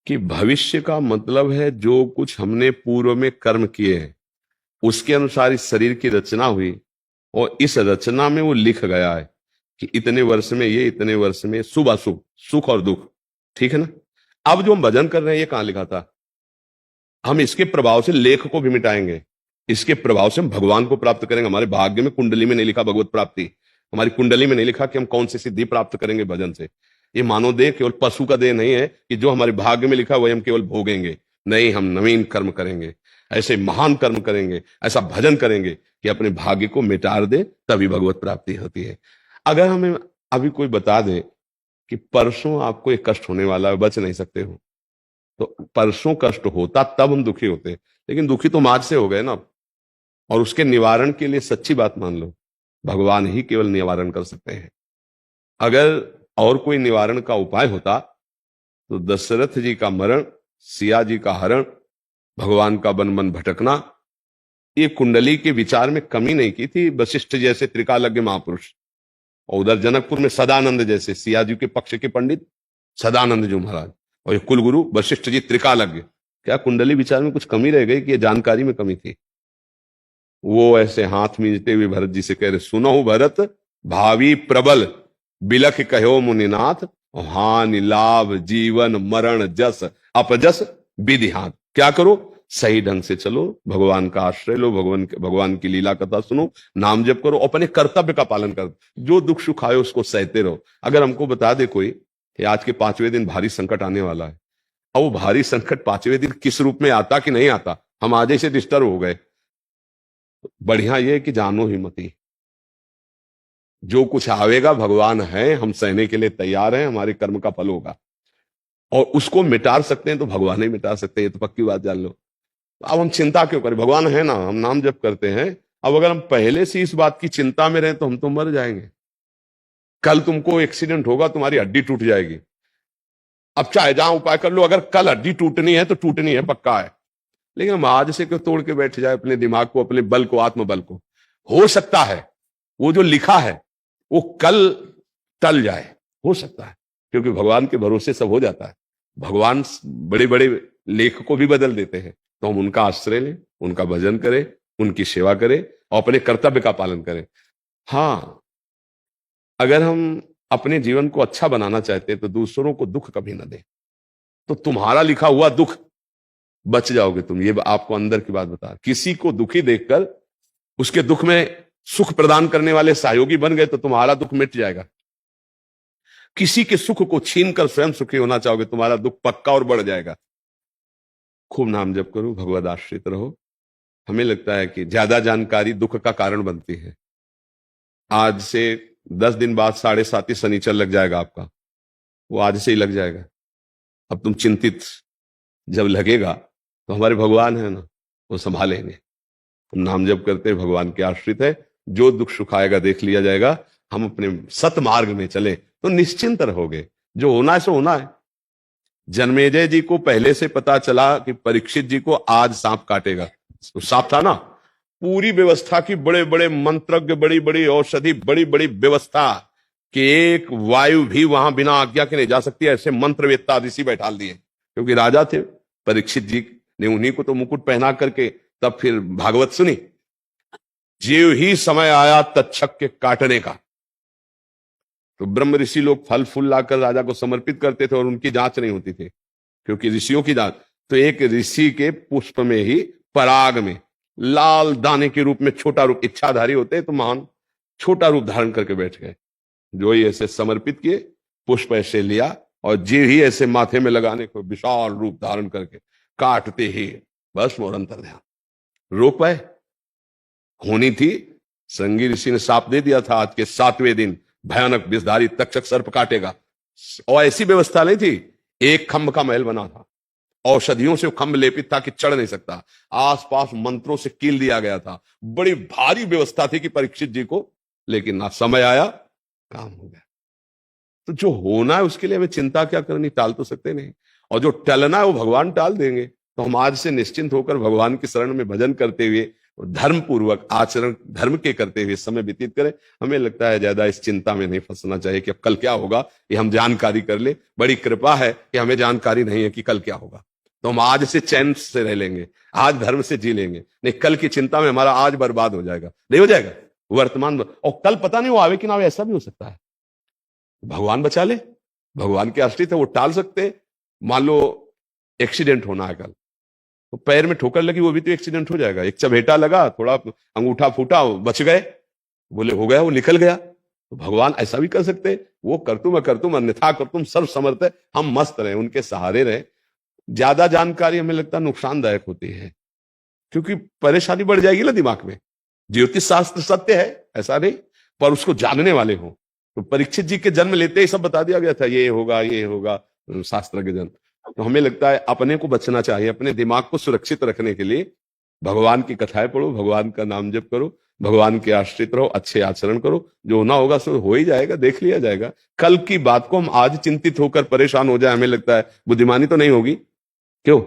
कि भविष्य का मतलब है जो कुछ हमने पूर्व में कर्म किए हैं उसके अनुसार इस शरीर की रचना हुई और इस रचना में वो लिख गया है कि इतने वर्ष में ये, इतने वर्ष में शुभ अशुभ, सुख और दुख। ठीक है ना। अब जो हम भजन कर रहे हैं ये कहां लिखा था? हम इसके प्रभाव से लेख को भी मिटाएंगे, इसके प्रभाव से हम भगवान को प्राप्त करेंगे। हमारे भाग्य में, कुंडली में नहीं लिखा भगवत प्राप्ति, हमारी कुंडली में नहीं लिखा कि हम कौन सी सिद्धि प्राप्त करेंगे भजन से। ये मानव देह केवल पशु का देह नहीं है कि जो हमारे भाग्य में लिखा वही हम केवल भोगेंगे। नहीं, हम नवीन कर्म करेंगे, ऐसे महान कर्म करेंगे, ऐसा भजन करेंगे कि अपने भाग्य को मिटा दे, तभी भगवत प्राप्ति होती है। अगर हमें अभी कोई बता दे कि परसों आपको एक कष्ट होने वाला है, बच नहीं सकते हो, तो परसों कष्ट होता तब हम दुखी होते, लेकिन दुखी तो आज से हो गए ना। और उसके निवारण के लिए सच्ची बात मान लो, भगवान ही केवल निवारण कर सकते हैं। अगर और कोई निवारण का उपाय होता तो दशरथ जी का मरण, सिया जी का हरण, भगवान का वन वन भटकना, ये कुंडली के विचार में कमी नहीं की थी वशिष्ठ जैसे त्रिकालज्ञ महापुरुष, और उधर जनकपुर में सदानंद जैसे सिया जी के पक्ष के पंडित सदानंद जी महाराज, और ये कुलगुरु वशिष्ठ जी त्रिकालज्ञ। क्या कुंडली विचार में कुछ कमी रह गई कि ये जानकारी में कमी थी? वो ऐसे हाथ मींचते हुए भरत जी से कह रहे, सुनो भरत, भावी प्रबल बिलख कहो मुनिनाथ, हानि लाभ जीवन मरण जस अपजस विधि हाथ। क्या करो? सही ढंग से चलो, भगवान का आश्रय लो, भगवान की लीला कथा सुनो, नाम जप करो, अपने कर्तव्य का पालन करो, जो दुख सुख आए उसको सहते रहो। अगर हमको बता दे कोई कि आज के 5वें दिन भारी संकट आने वाला है, और वो भारी संकट 5वें दिन किस रूप में आता कि नहीं आता, हम आज ही से डिस्टर्ब हो गए, बढ़िया ये कि जानो ही मती, जो कुछ आवेगा भगवान है, हम सहने के लिए तैयार हैं, हमारे कर्म का फल होगा, और उसको मिटा सकते हैं तो भगवान ही मिटा सकते हैं, ये तो पक्की बात जान लो। अब हम चिंता क्यों करें? भगवान है ना, हम नाम जप करते हैं। अब अगर हम पहले से इस बात की चिंता में रहे तो हम तो मर जाएंगे। कल तुमको एक्सीडेंट होगा, तुम्हारी हड्डी टूट जाएगी, अब चाहे जहां उपाय कर लो, अगर कल हड्डी टूटनी है तो टूटनी है, पक्का है। लेकिन हम आज से क्यों तोड़ के बैठ जाए अपने दिमाग को, अपने बल को, आत्मबल को? हो सकता है वो जो लिखा है वो कल टल जाए, हो सकता है, क्योंकि भगवान के भरोसे सब हो जाता है। भगवान बड़े बड़े लेख को भी बदल देते हैं, तो हम उनका आश्रय लें, उनका भजन करें, उनकी सेवा करें और अपने कर्तव्य का पालन करें। हाँ, अगर हम अपने जीवन को अच्छा बनाना चाहते हैं तो दूसरों को दुख कभी ना दें, तो तुम्हारा लिखा हुआ दुख बच जाओगे तुम। ये आपको अंदर की बात बता, किसी को दुखी देखकर उसके दुख में सुख प्रदान करने वाले सहयोगी बन गए तो तुम्हारा दुख मिट जाएगा। किसी के सुख को छीनकर स्वयं सुखी होना चाहोगे, तुम्हारा दुख पक्का और बढ़ जाएगा। खूब नाम जप करो, भगवद आश्रित रहो। हमें लगता है कि ज्यादा जानकारी दुख का कारण बनती है। आज से 10 दिन बाद 7.5 शनिचर लग जाएगा आपका, वो आज से ही लग जाएगा। अब तुम चिंतित जब लगेगा तो हमारे भगवान है ना, वो संभालेंगे। तुम नाम जप करते भगवान के आश्रित है, जो दुख सुख आएगा देख लिया जाएगा। हम अपने सतमार्ग में चले तो निश्चिंत रहोगे, जो होना है सो होना है। जन्मेजय जी को पहले से पता चला कि परीक्षित जी को आज सांप काटेगा, तो सांप था ना, पूरी व्यवस्था की, बड़े बड़े मंत्रज्ञ, बड़ी बड़ी औषधि, बड़ी बड़ी व्यवस्था कि एक वायु भी वहां बिना आज्ञा के नहीं जा सकती, ऐसे मंत्रवेत्ता ऋषि बैठा दिए, क्योंकि राजा थे। परीक्षित जी ने उन्हीं को तो मुकुट पहना करके तब फिर भागवत सुनी। जीव ही समय आया तक्षक के काटने का, तो ब्रह्म ऋषि लोग फल फूल लाकर राजा को समर्पित करते थे और उनकी जांच नहीं होती थी, क्योंकि ऋषियों की जांच, तो एक ऋषि के पुष्प में ही, पराग में लाल दाने के रूप में छोटा रूप, इच्छाधारी होते तो महान, छोटा रूप धारण करके बैठ गए। जो ही ऐसे समर्पित किए, पुष्प ऐसे लिया और जीव ही ऐसे माथे में लगाने को विशाल रूप धारण करके काटते ही बस मोर अंतर ध्यान। रोक पाए? होनी थी। संगी ऋषि ने साप दे दिया था, आज के 7वें दिन भयानक विषधारी तक्षक सर्प काटेगा, और ऐसी व्यवस्था नहीं थी, एक खंभ का महल बना था, औषधियों से खंभ लेपित था कि चढ़ नहीं सकता, आसपास मंत्रों से कील दिया गया था, बड़ी भारी व्यवस्था थी कि परीक्षित जी को, लेकिन ना समय आया, काम हो गया। तो जो होना है उसके लिए हमें चिंता क्या करनी, टाल तो सकते नहीं, और जो टलना है वो भगवान टाल देंगे। तो हम आज से निश्चिंत होकर भगवान की शरण में भजन करते हुए धर्म पूर्वक आचरण धर्म के करते हुए समय व्यतीत करें। हमें लगता है ज्यादा इस चिंता में नहीं फंसना चाहिए कि अब कल क्या होगा, ये हम जानकारी कर ले। बड़ी कृपा है कि हमें जानकारी नहीं है कि कल क्या होगा, तो हम आज से चैन से रह लेंगे, आज धर्म से जी लेंगे। नहीं, कल की चिंता में हमारा आज बर्बाद हो जाएगा, नहीं हो जाएगा वर्तमान, और कल पता नहीं वो आवे कि ना आवे, ऐसा भी हो सकता है। भगवान बचा ले, भगवान के आश्रित है, वो टाल सकते। मान लो एक्सीडेंट होना है कल, तो पैर में ठोकर लगी, वो भी तो एक्सीडेंट हो जाएगा। एक चबेटा लगा, थोड़ा अंगूठा फूटा, बच गए, बोले हो गया, वो निकल गया। तो भगवान ऐसा भी कर सकते, वो कर तुम अन्यथा कर तुम सर्व समर्थ है, हम मस्त रहे, उनके सहारे रहे। ज्यादा जानकारी हमें लगता है नुकसानदायक होती है, क्योंकि परेशानी बढ़ जाएगी ना दिमाग में। ज्योतिष शास्त्र सत्य है ऐसा नहीं, पर उसको जानने वाले हो। तो परीक्षित जी के जन्म लेते ही सब बता दिया गया था, ये होगा शास्त्र के जन्म। तो हमें लगता है अपने को बचना चाहिए, अपने दिमाग को सुरक्षित रखने के लिए भगवान की कथाएं पढ़ो, भगवान का नाम जप करो, भगवान के आश्रित रहो, अच्छे आचरण करो। जो होना होगा सो हो ही जाएगा, देख लिया जाएगा। कल की बात को हम आज चिंतित होकर परेशान हो जाए, हमें लगता है बुद्धिमानी तो नहीं होगी। क्यों?